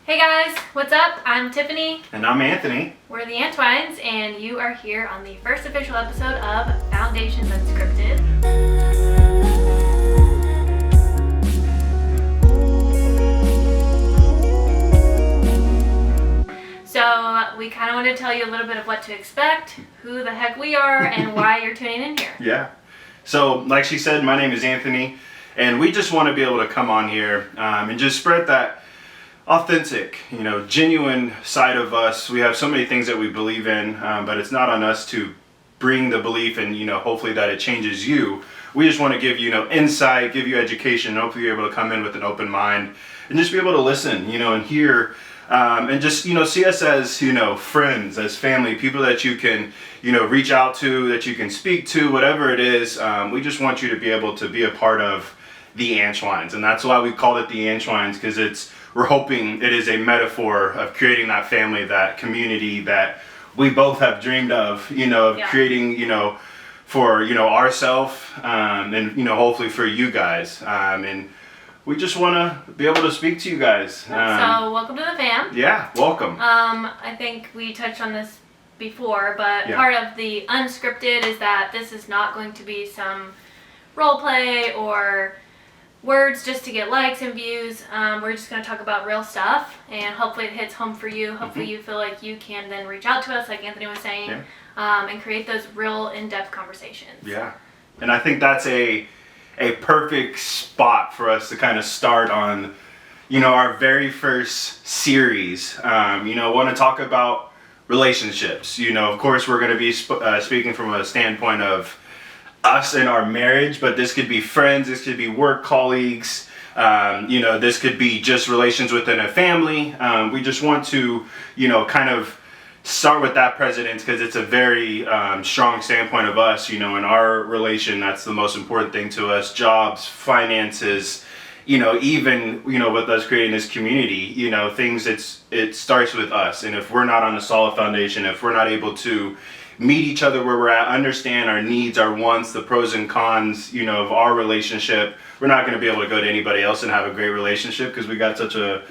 Hey guys, what's up? I'm Tiffany. And I'm Anthony. We're the Antwines, and you are here on the first official episode of Foundations Unscripted. So we kind of want to tell you a little bit of what to expect, who the heck we are, and why you're tuning in here. Yeah. So, like she said, my name is Anthony, and we just want to be able to come on here and just spread that authentic, genuine side of us. We have so many things that we believe in, but it's not on us to bring the belief and, hopefully that it changes you. We just want to give you, insight, give you education, and hopefully you're able to come in with an open mind and just be able to listen, and hear, and just, see us as, friends, as family, people that you can, reach out to, that you can speak to, whatever it is. We just want you to be able to be a part of the Antwines, and that's why we called it the Antwines, because we're hoping it is a metaphor of creating that family, that community that we both have dreamed of, creating, for, ourselves, and, hopefully for you guys. And we just want to be able to speak to you guys. So welcome to the fam. Yeah, welcome. I think we touched on this before, but part of the unscripted is that this is not going to be some role play or words just to get likes and views. We're just going to talk about real stuff, and hopefully it hits home for you. Hopefully you feel like you can then reach out to us, like Anthony was saying, and create those real in-depth conversations. Yeah, and I think that's a perfect spot for us to kind of start on, our very first series. Want to talk about relationships. Of course, we're going to be speaking from a standpoint of us and our marriage, but this could be friends, this could be work colleagues, this could be just relations within a family. We just want to, kind of start with that precedence, because it's a very strong standpoint of us, in our relation. That's the most important thing to us. Jobs, finances, even, with us creating this community, things, it starts with us. And if we're not on a solid foundation, if we're not able to meet each other where we're at, understand our needs, our wants, the pros and cons, of our relationship, we're not going to be able to go to anybody else and have a great relationship, because we got such a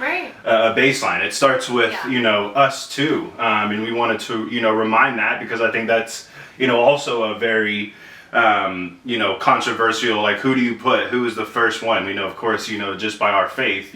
baseline. It starts with, us too. And we wanted to, remind that, because I think that's, also a very, controversial, like, who do you put, who is the first one? We know, of course, just by our faith,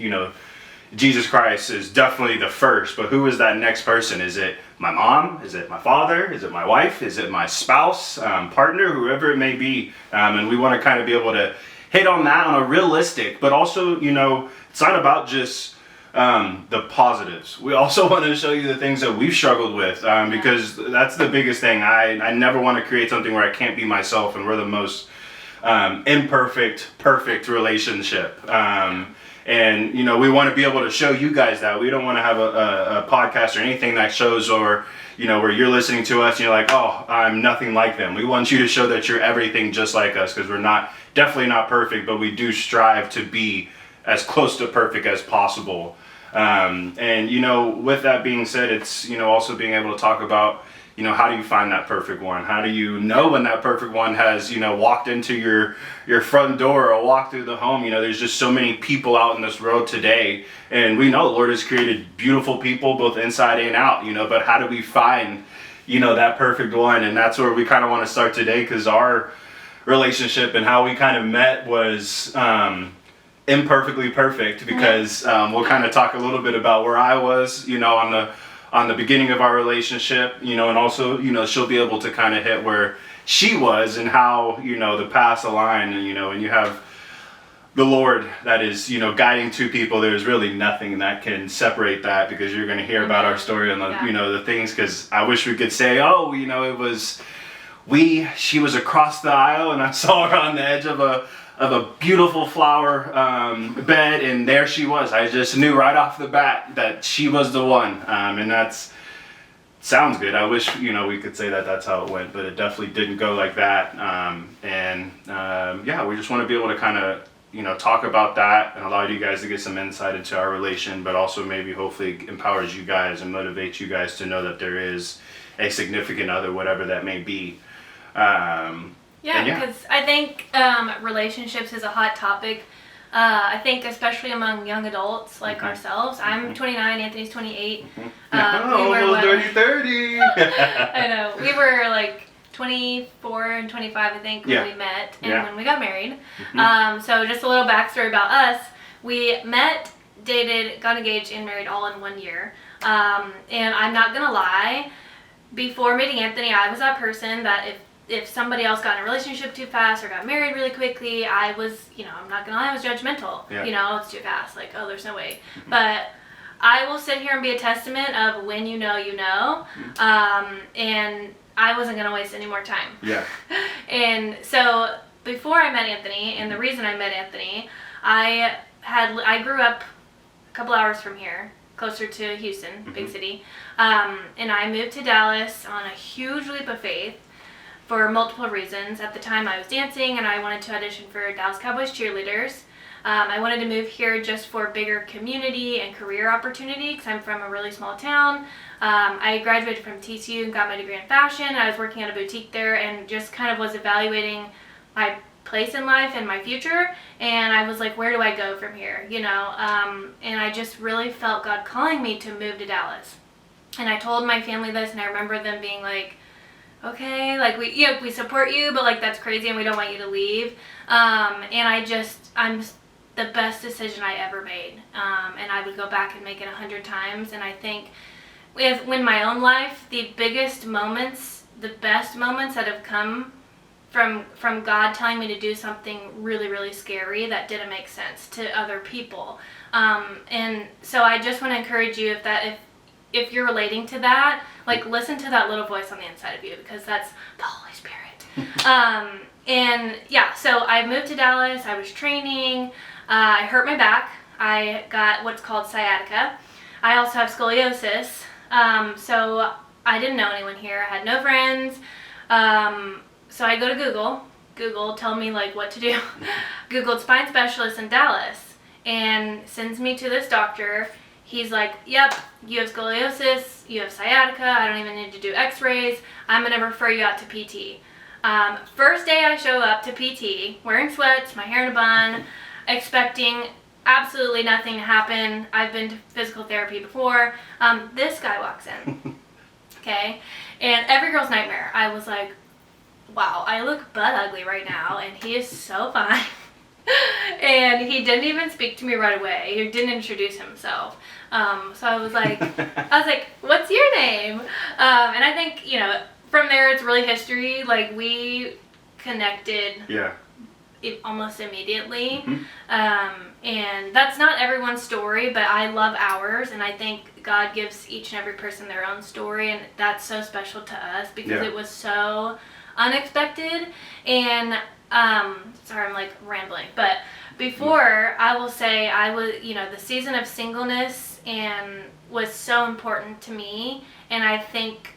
Jesus Christ is definitely the first, but who is that next person? Is it my mom? Is it my father? Is it my wife? Is it my spouse, partner, whoever it may be? And we want to kind of be able to hit on that on a realistic, but also, it's not about just the positives. We also want to show you the things that we've struggled with, because that's the biggest thing. I never want to create something where I can't be myself, and we're the most imperfect, perfect relationship. And, we want to be able to show you guys that. We don't want to have a podcast or anything that shows, or, where you're listening to us and you're like, oh, I'm nothing like them. We want you to show that you're everything just like us, because we're definitely not perfect, but we do strive to be as close to perfect as possible. And, with that being said, it's, also being able to talk about, how do you find that perfect one? How do you know when that perfect one has, walked into your front door or walked through the home? There's just so many people out in this world today, and we know the Lord has created beautiful people both inside and out, but how do we find, that perfect one? And that's where we kind of want to start today, because our relationship and how we kind of met was imperfectly perfect, because we'll kind of talk a little bit about where I was, on the beginning of our relationship, and also, she'll be able to kind of hit where she was and how, the paths align, and, and you have the Lord that is, guiding two people. There's really nothing that can separate that, because you're going to hear about our story and the, the things, because I wish we could say, oh, it was, she was across the aisle and I saw her on the edge of a beautiful flower bed, and there she was. I just knew right off the bat that she was the one, and that's sounds good. I wish we could say that that's how it went, but it definitely didn't go like that. We just want to be able to kind of talk about that and allow you guys to get some insight into our relation, but also maybe hopefully empowers you guys and motivates you guys to know that there is a significant other, whatever that may be. Because I think relationships is a hot topic I think especially among young adults like ourselves. I'm 29, Anthony's 28. Almost dirty 30. I know. We were like 24 and 25, I think, when we met and when we got married. So just a little backstory about us. We met, dated, got engaged, and married all in 1 year. And I'm not going to lie, before meeting Anthony, I was that person that if somebody else got in a relationship too fast or got married really quickly, I was, I'm not going to lie, I was judgmental. Yeah. It's too fast. Like, oh, there's no way. But I will sit here and be a testament of when you know, you know. And I wasn't going to waste any more time. Yeah. And so before I met Anthony, and the reason I met Anthony, I grew up a couple hours from here, closer to Houston, big city. And I moved to Dallas on a huge leap of faith for multiple reasons. At the time I was dancing and I wanted to audition for Dallas Cowboys cheerleaders. I wanted to move here just for bigger community and career opportunity because I'm from a really small town. I graduated from TCU and got my degree in fashion. I was working at a boutique there and just kind of was evaluating my place in life and my future. And I was like, where do I go from here? And I just really felt God calling me to move to Dallas. And I told my family this, and I remember them being like, okay, like we support you, but like that's crazy and we don't want you to leave. And I'm the best decision I ever made. And I would go back and make it 100 times. And I think in my own life, the biggest moments, the best moments that have come from God telling me to do something really, really scary that didn't make sense to other people. And so I just want to encourage you if you're relating to that, like listen to that little voice on the inside of you, because that's the Holy Spirit. And yeah, so I moved to Dallas. I was training. I hurt my back. I got what's called sciatica. I also have scoliosis. So I didn't know anyone here. I had no friends. So I go to Google, tell me like what to do. Googled spine specialist in Dallas and sends me to this doctor. He's like, yep, you have scoliosis, you have sciatica, I don't even need to do x-rays, I'm going to refer you out to PT. First day I show up to PT, wearing sweats, my hair in a bun, expecting absolutely nothing to happen. I've been to physical therapy before. This guy walks in, okay? And every girl's nightmare. I was like, wow, I look butt ugly right now, and he is so fine. And he didn't even speak to me right away. He didn't introduce himself. So I was like, what's your name? And I think, from there it's really history. Like we connected almost immediately. And that's not everyone's story, but I love ours. And I think God gives each and every person their own story. And that's so special to us because it was so unexpected. And sorry, I'm like rambling, but before I will say I was, the season of singleness and was so important to me. And I think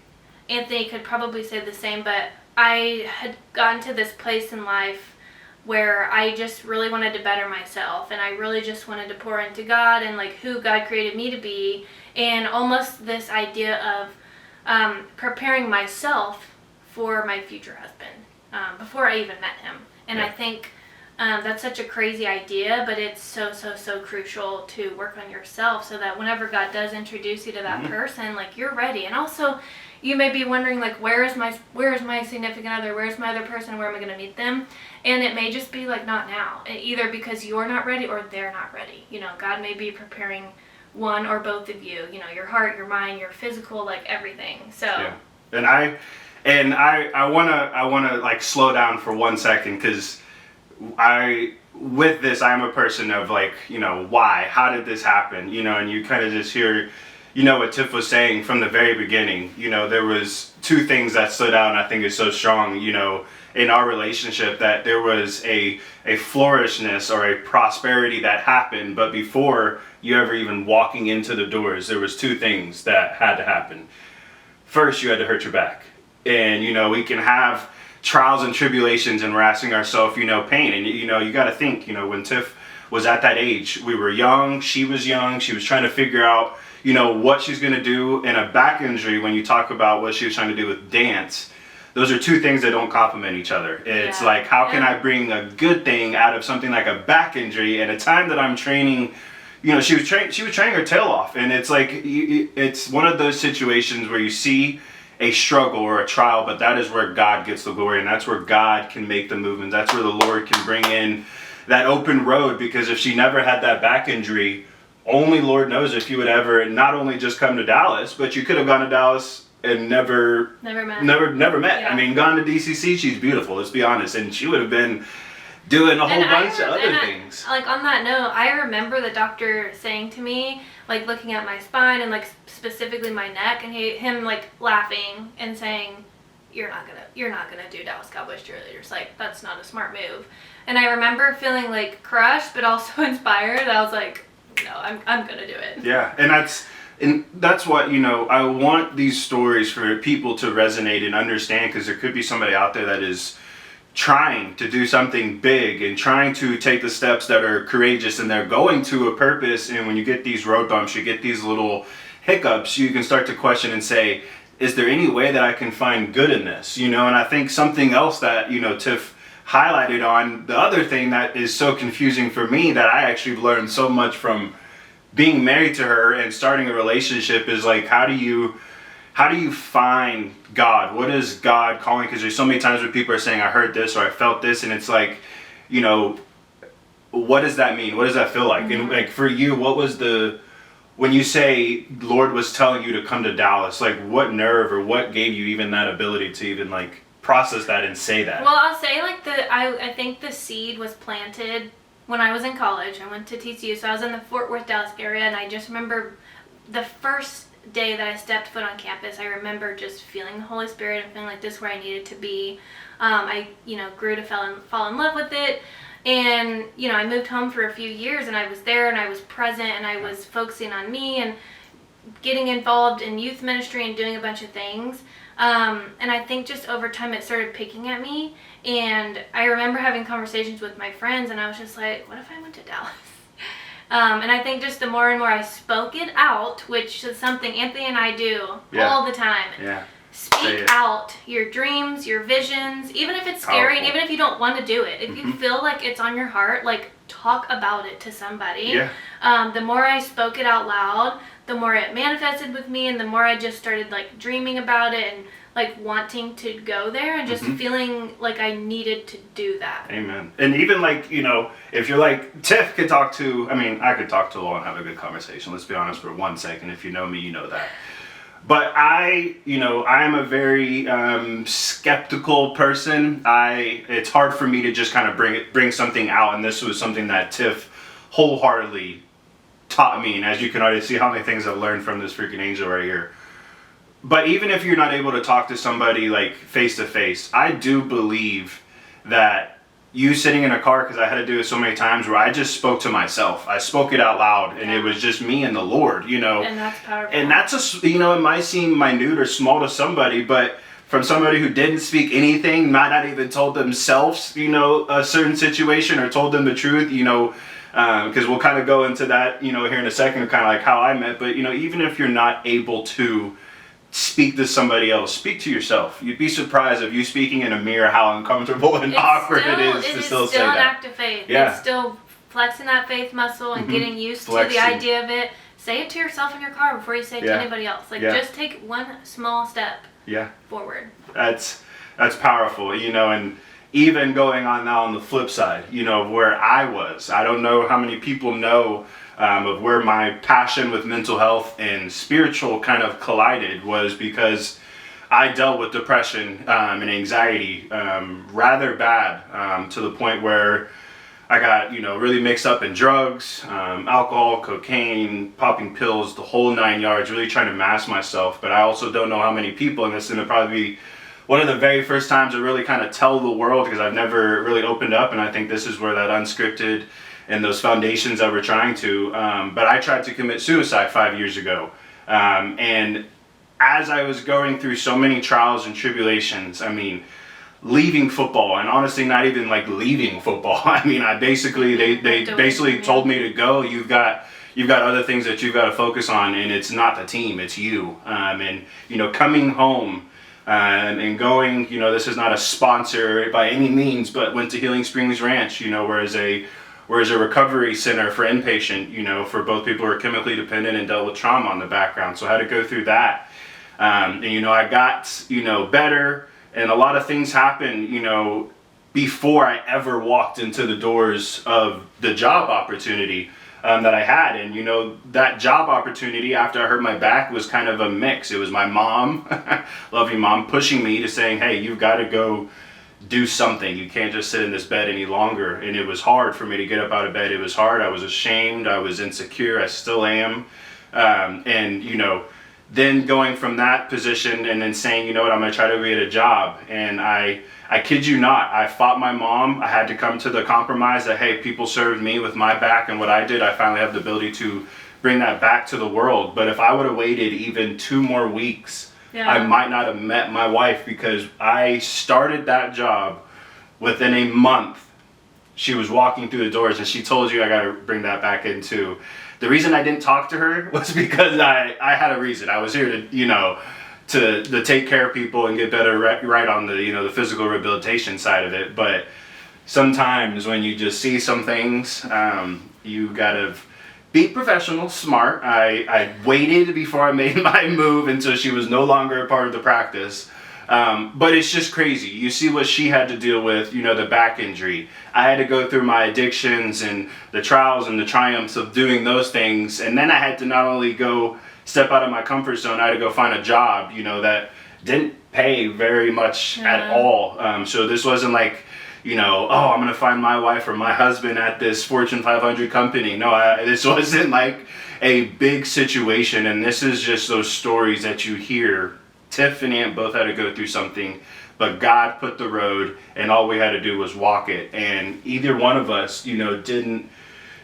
Anthony could probably say the same, but I had gotten to this place in life where I just really wanted to better myself. And I really just wanted to pour into God and like who God created me to be. And almost this idea of preparing myself for my future husband before I even met him. And I think that's such a crazy idea, but it's so crucial to work on yourself so that whenever God does introduce you to that person, like you're ready. And also you may be wondering like, where is my significant other? Where's my other person? Where am I going to meet them? And it may just be like, not now, either because you're not ready or they're not ready. God may be preparing one or both of you, your heart, your mind, your physical, like everything. So, And I wanna like slow down for 1 second, because with this I'm a person of like, why? How did this happen? And you kind of just hear, what Tiff was saying from the very beginning. There was two things that stood out, and I think is so strong, in our relationship, that there was a flourishness or a prosperity that happened, but before you ever even walking into the doors, there was two things that had to happen. First, you had to hurt your back. And, we can have trials and tribulations and we're asking ourselves, pain. And, you got to think, when Tiff was at that age, we were young, she was trying to figure out, what she's going to do. And a back injury, when you talk about what she was trying to do with dance, those are two things that don't complement each other. It's like, how can I bring a good thing out of something like a back injury at a time that I'm training? You know, she was training her tail off, and it's like, it's one of those situations where you see a struggle or a trial, but that is where God gets the glory, and that's where God can make the movement. That's where the Lord can bring in that open road, because if she never had that back injury, only Lord knows if you would ever not only just come to Dallas, but you could have gone to Dallas and never met. Yeah. I mean, gone to DCC, she's beautiful, let's be honest, and she would have been doing a whole bunch of other things. Like, on that note, I remember the doctor saying to me, like, looking at my spine and, like, specifically my neck, and him like laughing and saying, you're not gonna do Dallas Cowboys cheerleaders. Like, that's not a smart move. And I remember feeling like crushed, but also inspired. I was like, no, I'm gonna do it. Yeah, and that's what, you know, I want these stories for people to resonate and understand, because there could be somebody out there that is trying to do something big and trying to take the steps that are courageous, and they're going to a purpose, and when you get these road bumps, you get these little hiccups, you can start to question and say, is there any way that I can find good in this? You know, and I think something else that, you know, Tiff highlighted on, the other thing that is so confusing for me, that I actually learned so much from being married to her and starting a relationship, is like, how do you find God? What is God calling? Because there's so many times where people are saying, I heard this or I felt this, and it's like, you know, what does that mean? What does that feel like? Mm-hmm. And like, for you, what was when you say Lord was telling you to come to Dallas, like, what nerve or what gave you even that ability to even like process that and say that? Well, I'll say, like, I think the seed was planted when I was in college. I went to TCU, so I was in the Fort Worth, Dallas area, and I just remember the first day that I stepped foot on campus, I remember just feeling the Holy Spirit and feeling like this is where I needed to be. I, you know, grew to fall in love with it. And, you know, I moved home for a few years, and I was there, and I was present, and I was focusing on me and getting involved in youth ministry and doing a bunch of things. And I think just over time it started picking at me. And I remember having conversations with my friends, and I was just like, what if I went to Dallas? And I think just the more and more I spoke it out, which is something Anthony and I do all the time. Yeah. Speak out your dreams, your visions, even if it's scary, and even if you don't want to do it. If you feel like it's on your heart, like, talk about it to somebody. Yeah. The more I spoke it out loud, the more it manifested with me, and the more I just started, like, dreaming about it and, like, wanting to go there and just feeling like I needed to do that. Amen. And even, like, you know, if you're like, Tiff could talk to, I mean, I could talk to Law and have a good conversation. Let's be honest for 1 second. If you know me, you know that. But I am a very skeptical person. It's hard for me to just kind of bring something out, and this was something that Tiff wholeheartedly taught me. And as you can already see, how many things I've learned from this freaking angel right here. But even if you're not able to talk to somebody like face to face, I do believe that you sitting in a car, because I had to do it so many times where I just spoke to myself. I spoke it out loud, and it was just me and the Lord, you know. And that's powerful. And that's you know, it might seem minute or small to somebody, but from somebody who didn't speak anything, might not even told themselves, you know, a certain situation or told them the truth, you know, because we'll kind of go into that, you know, here in a second, kind of like how I met. But, you know, even if you're not able to speak to somebody else, speak to yourself. You'd be surprised if you speaking in a mirror how uncomfortable and awkward it is to still say that. It's still an act of faith. Yeah. It's still flexing that faith muscle and getting used to the idea of it. Say it to yourself in your car before you say it to anybody else. Like, just take one small step forward. That's powerful, you know. And even going on now on the flip side, you know, where I was, I don't know how many people know of where my passion with mental health and spiritual kind of collided, was because I dealt with depression and anxiety rather bad, to the point where I got, you know, really mixed up in drugs, alcohol, cocaine, popping pills, the whole 9 yards, really trying to mask myself. But I also don't know how many people, and this is going to probably be one of the very first times to really kind of tell the world, because I've never really opened up, and I think this is where that unscripted and those foundations that we're trying to, but I tried to commit suicide 5 years ago. And as I was going through so many trials and tribulations, I mean, leaving football, and honestly not even like leaving football. I mean, they basically told me to go. You've got other things that you've got to focus on, and it's not the team, it's you. And, you know, coming home And going, this is not a sponsor by any means, but went to Healing Springs Ranch, whereas a recovery center for inpatient, for both people who are chemically dependent and dealt with trauma on the background. So I had to go through that. And, I got, better, and a lot of things happened, before I ever walked into the doors of the job opportunity that I had. And, that job opportunity after I hurt my back was kind of a mix. It was my mom, loving mom, pushing me to saying, hey, you've got to go do something. You can't just sit in this bed any longer. And it was hard for me to get up out of bed. It was hard. I was ashamed. I was insecure. I still am. And, then going from that position and then saying, I'm going to try to get a job. And I kid you not, I fought my mom. I had to come to the compromise that, hey, people served me with my back and what I did. I finally have the ability to bring that back to the world. But if I would have waited even 2 more weeks, I might not have met my wife, because I started that job within a month. She was walking through the doors and she told you I got to bring that back in too. The reason I didn't talk to her was because I had a reason. I was here to, to take care of people and get better right on the, the physical rehabilitation side of it. But sometimes when you just see some things, you gotta be professional, smart. I waited before I made my move until she was no longer a part of the practice. But it's just crazy. You see what she had to deal with, the back injury. I had to go through my addictions and the trials and the triumphs of doing those things. And then I had to not only go step out of my comfort zone, I had to go find a job, that didn't pay very much at all. So this wasn't like, I'm going to find my wife or my husband at this Fortune 500 company. No, this wasn't like a big situation. And this is just those stories that you hear. Tiff and Aunt both had to go through something, but God put the road, and all we had to do was walk it. And either one of us, didn't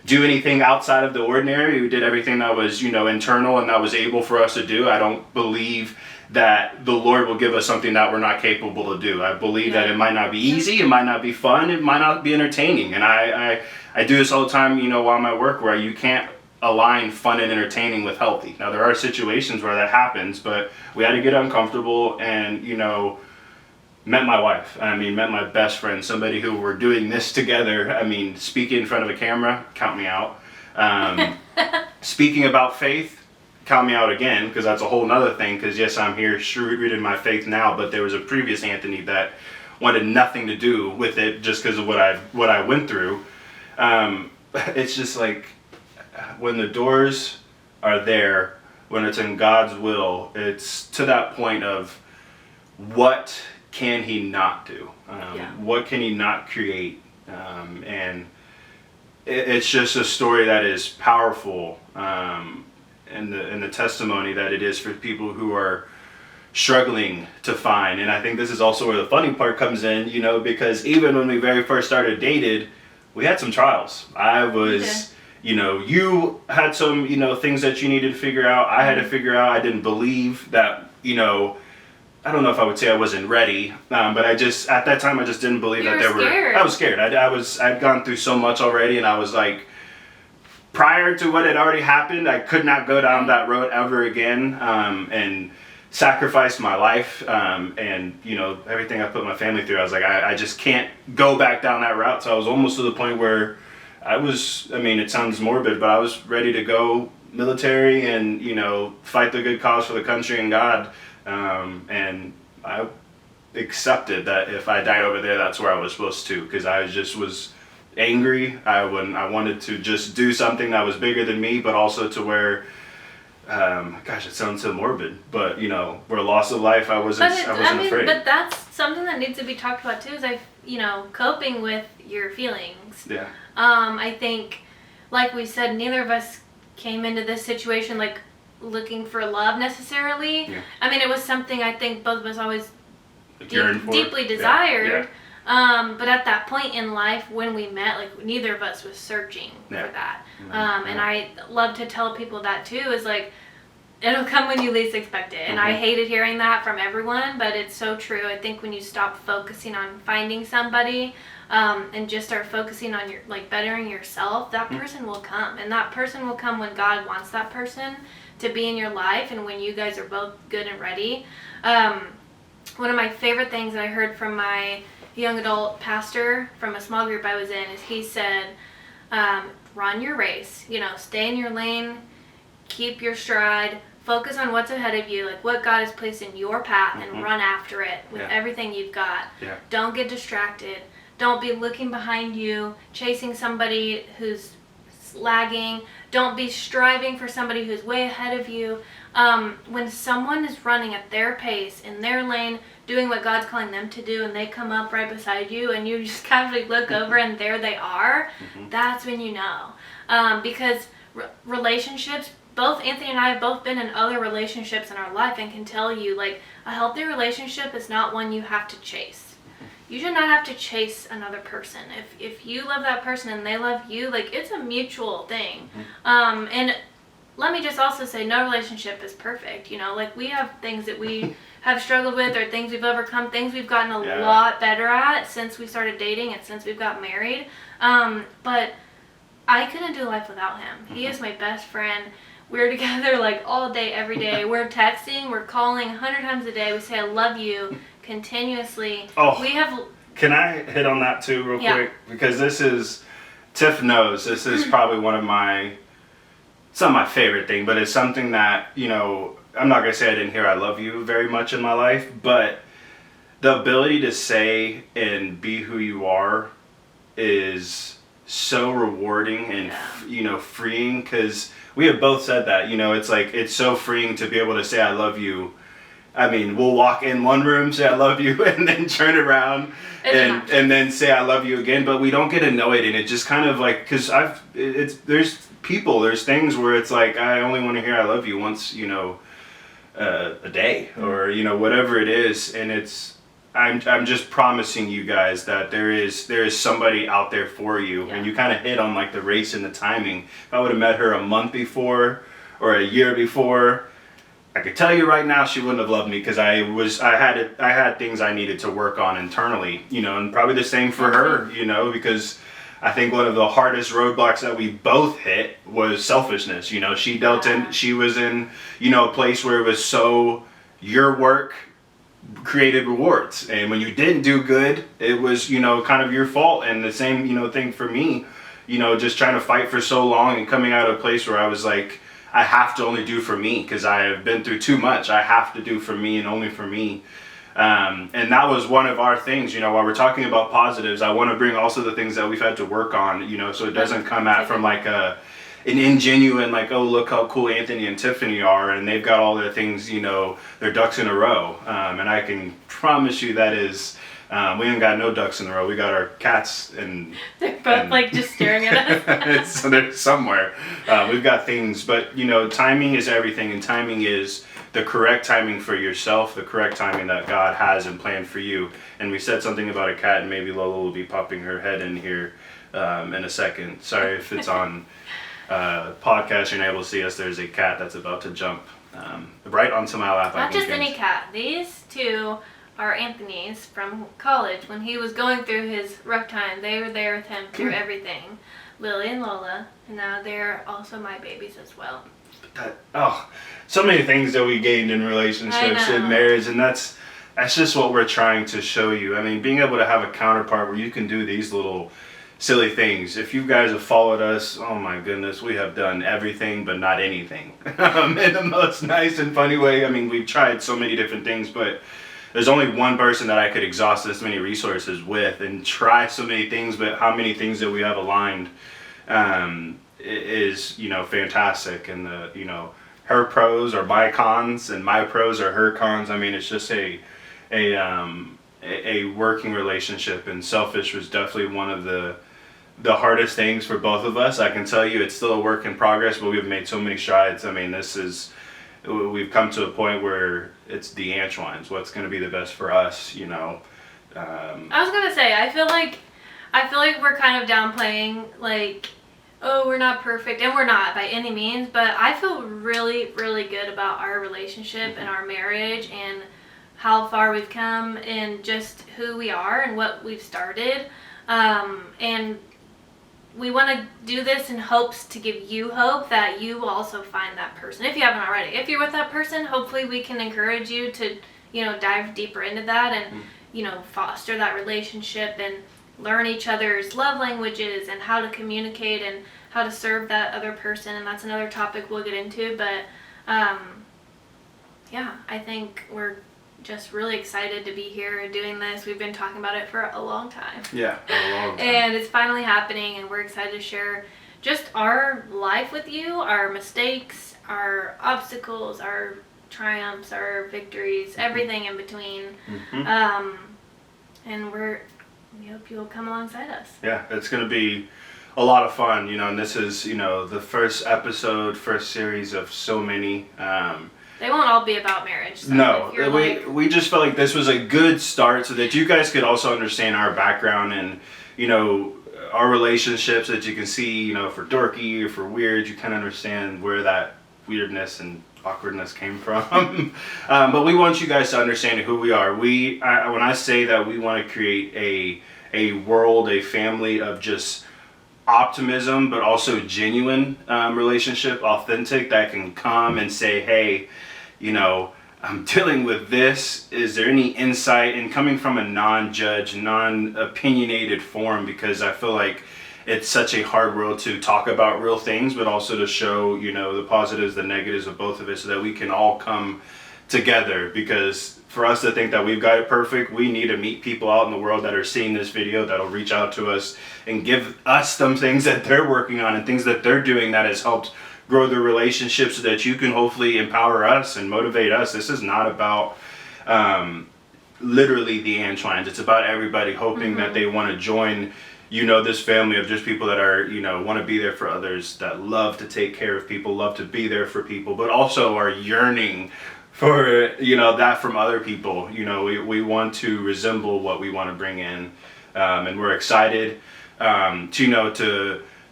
do anything outside of the ordinary. We did everything that was, internal and that was able for us to do. I don't believe that the Lord will give us something that we're not capable to do. I believe that it might not be easy, it might not be fun, it might not be entertaining. And I do this all the time, while I'm at work, where you can't align fun and entertaining with healthy. Now there are situations where that happens, but we had to get uncomfortable and, met my wife. Met my best friend, somebody who we're doing this together. Speaking in front of a camera, count me out. Speaking about faith, count me out again, because that's a whole nother thing. Because yes, I'm here rooted in my faith now, but there was a previous Anthony that wanted nothing to do with it just because of what I went through. It's just like when the doors are there, when it's in God's will, it's to that point of what can he not do? What can he not create? And it's just a story that is powerful, and the testimony that it is for people who are struggling to find. And I think this is also where the funny part comes in, because even when we very first started dated, we had some trials. I was, you had some, things that you needed to figure out. I had to figure out. I didn't believe that, I don't know if I would say I wasn't ready, but at that time I just didn't believe that there were. I was scared. I'd gone through so much already, and I was like, prior to what had already happened, I could not go down that road ever again, and sacrificed my life, and everything I put my family through. I was like, I just can't go back down that route. So I was almost to the point where it sounds morbid, but I was ready to go military and fight the good cause for the country and God. And I accepted that if I died over there, that's where I was supposed to, because I was angry. I wanted to just do something that was bigger than me, but also to where, gosh, it sounds so morbid, but where loss of life, I wasn't afraid. But that's something that needs to be talked about too, is coping with your feelings. Yeah. I think, like we said, neither of us came into this situation like looking for love necessarily. Yeah. It was something I think both of us always deeply desired. Yeah. But at that point in life when we met, like neither of us was searching for that. And I love to tell people that too, is like, it'll come when you least expect it. And I hated hearing that from everyone, but it's so true. I think when you stop focusing on finding somebody, and just start focusing on your bettering yourself, that person will come. And that person will come when God wants that person to be in your life, and when you guys are both good and ready. one of my favorite things that I heard from my young adult pastor from a small group I was in is he said, run your race, stay in your lane, keep your stride, focus on what's ahead of you, like what God has placed in your path, and run after it with everything you've got. Yeah. Don't get distracted. Don't be looking behind you, chasing somebody who's lagging. Don't be striving for somebody who's way ahead of you. When someone is running at their pace, in their lane, doing what God's calling them to do, and they come up right beside you, and you just casually look over and there they are, that's when you know. Because relationships, both Anthony and I have both been in other relationships in our life and can tell you, like, a healthy relationship is not one you have to chase. You should not have to chase another person. If you love that person and they love you, like, it's a mutual thing. And let me just also say, no relationship is perfect. Like, we have things that we have struggled with, or things we've overcome, things we've gotten a lot better at since we started dating and since we've got married. But I couldn't do life without him. He is my best friend. We're together like all day, every day. We're texting, we're calling 100 times a day. We say, I love you continuously. Can I hit on that too real quick? Because Tiff knows, this is probably it's not my favorite thing, but it's something that, I'm not going to say I didn't hear I love you very much in my life, but the ability to say and be who you are is so rewarding and, freeing, because we have both said that, it's like, it's so freeing to be able to say I love you. I mean, we'll walk in one room, say I love you, and then turn around and then say I love you again, but we don't get annoyed, and it just kind of like, because there's things where it's like, I only want to hear I love you once, a day, or, whatever it is, and I'm just promising you guys that there is somebody out there for you, and you kind of hit on like the race and the timing. If I would have met her a month before or a year before, I could tell you right now she wouldn't have loved me, because I had things I needed to work on internally, and probably the same for her, because I think one of the hardest roadblocks that we both hit was selfishness. She she was in, a place where it was so your work created rewards, and when you didn't do good, it was, kind of your fault. And the same, thing for me, just trying to fight for so long and coming out of a place where I was like, I have to only do for me, because I have been through too much. I have to do for me and only for me. And that was one of our things, while we're talking about positives, I want to bring also the things that we've had to work on, so it doesn't come out from like an ingenuine, like, oh, look how cool Anthony and Tiffany are, and they've got all their things, their ducks in a row. And I can promise you that is, we ain't got no ducks in a row. We got our cats, and they're both like just staring at us. So they're somewhere. We've got things, but timing is everything, and timing is the correct timing for yourself, the correct timing that God has and planned for you. And we said something about a cat, and maybe Lola will be popping her head in here in a second. Sorry if it's on podcast, you're not able to see us. There's a cat that's about to jump right onto my lap. Not just any cat. These two are Anthony's from college. When he was going through his rough time, they were there with him through everything. Lily and Lola, and now they're also my babies as well. So many things that we gained in relationships and marriage, and that's just what we're trying to show you. I mean, being able to have a counterpart where you can do these little silly things. If you guys have followed us, oh my goodness, we have done everything but not anything in the most nice and funny way. I mean, we've tried so many different things, but there's only one person that I could exhaust this many resources with and try so many things, but how many things that we have aligned is, fantastic. And her pros are my cons and my pros are her cons. I mean, it's just a working relationship, and selfish was definitely one of the hardest things for both of us. I can tell you it's still a work in progress, but we've made so many strides. I mean, we've come to a point where it's the Antwines. What's going to be the best for us, I was going to say, I feel like we're kind of downplaying, like, oh, we're not perfect, and we're not by any means, but I feel really, really good about our relationship and our marriage and how far we've come and just who we are and what we've started. And we want to do this in hopes to give you hope that you will also find that person, if you haven't already. If you're with that person, hopefully we can encourage you to, dive deeper into that and, foster that relationship and learn each other's love languages and how to communicate and how to serve that other person. And that's another topic we'll get into. But, I think we're just really excited to be here and doing this. We've been talking about it for a long time. Yeah, a long time. And it's finally happening, and we're excited to share just our life with you, our mistakes, our obstacles, our triumphs, our victories, everything in between. And we hope you'll come alongside us. Yeah, it's going to be a lot of fun, and this is, the first series of so many. They won't all be about marriage. So no, we just felt like this was a good start so that you guys could also understand our background and, our relationships, that you can see, if we're dorky, if we're weird, you kind of understand where that weirdness and awkwardness came from. But we want you guys to understand who we are. When I say that we want to create a world, a family of just optimism, but also genuine relationship, authentic, that can come and say, hey, I'm dealing with this. Is there any insight? And coming from a non-judge, non-opinionated forum, because I feel like it's such a hard world to talk about real things, but also to show, the positives, the negatives of both of it so that we can all come together. Because for us to think that we've got it perfect, we need to meet people out in the world that are seeing this video, that'll reach out to us and give us some things that they're working on and things that they're doing that has helped grow their relationships so that you can hopefully empower us and motivate us. This is not about literally the Antwines. It's about everybody hoping that they want to join this family of just people that are, want to be there for others, that love to take care of people, love to be there for people, but also are yearning for, that from other people. We want to resemble what we want to bring in. And we're excited,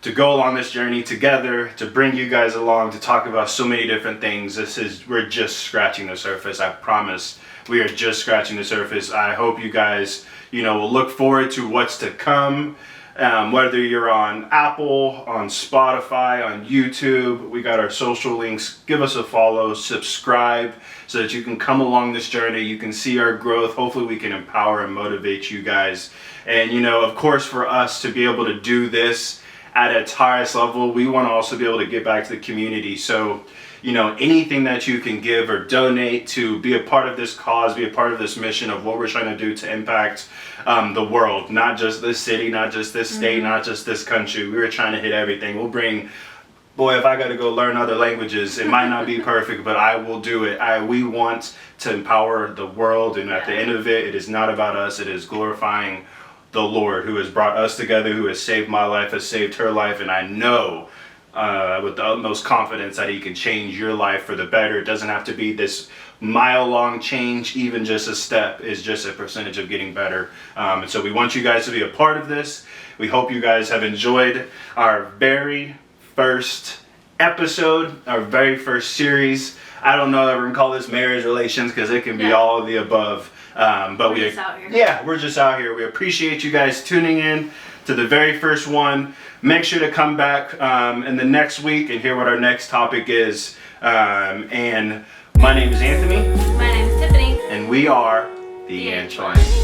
to go along this journey together, to bring you guys along, to talk about so many different things. We're just scratching the surface. I promise we are just scratching the surface. I hope you guys, will look forward to what's to come. Whether you're on Apple, on Spotify, on YouTube, we got our social links. Give us a follow, subscribe, so that you can come along this journey. You can see our growth. Hopefully we can empower and motivate you guys. And, of course, for us to be able to do this at its highest level, we want to also be able to give back to the community. So, anything that you can give or donate to be a part of this cause, be a part of this mission of what we're trying to do to impact the world, not just this city, not just this state, not just this country. We're trying to hit everything. We'll bring, if I got to go learn other languages, it might not be perfect, but I will do it. We want to empower the world, and at the end of it, it is not about us. It is glorifying the Lord, who has brought us together, who has saved my life, has saved her life, and I know with the utmost confidence that he can change your life for the better. It doesn't have to be this mile-long change. Even just a step is just a percentage of getting better. And so we want you guys to be a part of this. We hope you guys have enjoyed our very first episode, our very first series. I don't know that we're going to call this marriage relations, because it can be all of the above. But we're just out here. Yeah, we're just out here. We appreciate you guys tuning in to the very first one. Make sure to come back in the next week and hear what our next topic is. And my name is Anthony. My name is Tiffany. And we are the Antwines.